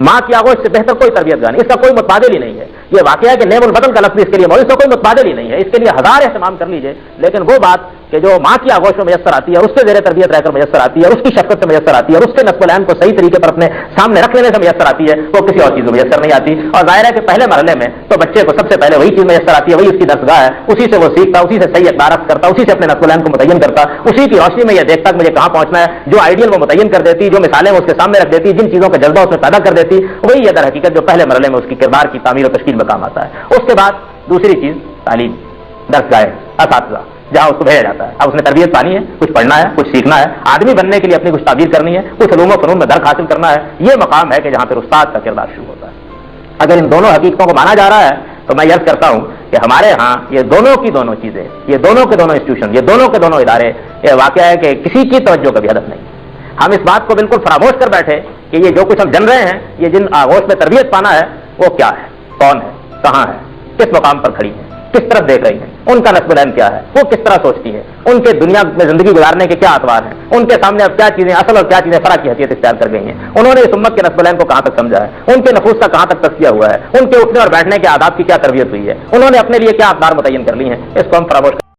ماں کی آغوش سے بہتر کوئی تربیت گاہ نہیں، اس کا کوئی متبادل ہی نہیں ہے. یہ واقعہ ہے کہ نعم البدن کا لفظ اس کے لیے موجود، اس کا کوئی متبادل ہی نہیں ہے. اس کے لیے ہزار اہتمام کر لیجیے، لیکن وہ بات کہ جو ماں کی آغوش میں میسر آتی ہے اور اس سے زیر تربیت رہ کر میسر آتی ہے اور اس کی شفقت سے میسر آتی ہے اور اس کے نسب العین کو صحیح طریقے پر اپنے سامنے رکھ لینے سے میسر آتی ہے، وہ کسی اور چیز میں میسر نہیں آتی. اور ظاہر ہے کہ پہلے مرحلے میں تو بچے کو سب سے پہلے وہی چیز میسر آتی ہے، وہی اس کی درسگاہ ہے، اسی سے وہ سیکھتا، اسی سے صحیح اقدار کرتا، اسی سے اپنے نسب العین کو متعین کرتا، اسی کی روشنی میں یہ دیکھتا کہ مجھے کہاں پہنچنا ہے. جو آئیڈیل وہ متعین کر دیتی، جو مثالیں وہ اس کے سامنے رکھ دیتی، جن چیزوں کا جذبہ اس میں پیدا کر دیتی، وہی یہ در حقیقت جو پہلے مرحلے میں اس کی کردار کی تعمیر و تشکیل میں کام آتا ہے. اس کے بعد دوسری چیز تعلیم، درسگاہ، اساتذہ، جہاں اس کو بھیجا جاتا ہے. اب اس نے تربیت پانی ہے، کچھ پڑھنا ہے، کچھ سیکھنا ہے، آدمی بننے کے لیے اپنی کچھ تعبیر کرنی ہے، کچھ علوم و فنون میں درک حاصل کرنا ہے. یہ مقام ہے کہ جہاں پھر استاد کا کردار شروع ہوتا ہے. اگر ان دونوں حقیقتوں کو مانا جا رہا ہے تو میں یاد کرتا ہوں کہ ہمارے ہاں یہ دونوں کی دونوں چیزیں، یہ دونوں کے دونوں انسٹیٹیوشن، یہ دونوں کے دونوں ادارے، یہ واقعہ ہے کہ کسی کی توجہ کا بھی ہدف نہیں. ہم اس بات کو بالکل فراموش کر بیٹھے کہ یہ جو کچھ ہم جن رہے ہیں، یہ جن آغوش میں تربیت پانا ہے، وہ کیا ہے، کون ہے، کہاں ہے، کس مقام پر کھڑی ہے، کس طرف دیکھ رہی ہیں، ان کا نسب العین کیا ہے، وہ کس طرح سوچتی ہے، ان کے دنیا میں زندگی گزارنے کے کیا اطوار ہیں، ان کے سامنے اب کیا چیزیں اصل اور کیا چیزیں فرع کی حیثیت اختیار کر گئی ہیں، انہوں نے اس امت کے نسب العین کو کہاں تک سمجھا ہے، ان کے نفوس کا کہاں تک تزکیہ ہوا ہے، ان کے اٹھنے اور بیٹھنے کے آداب کی کیا تربیت ہوئی ہے، انہوں نے اپنے لیے کیا اقدار متعین کر لی ہیں. اس کو ہم فراموش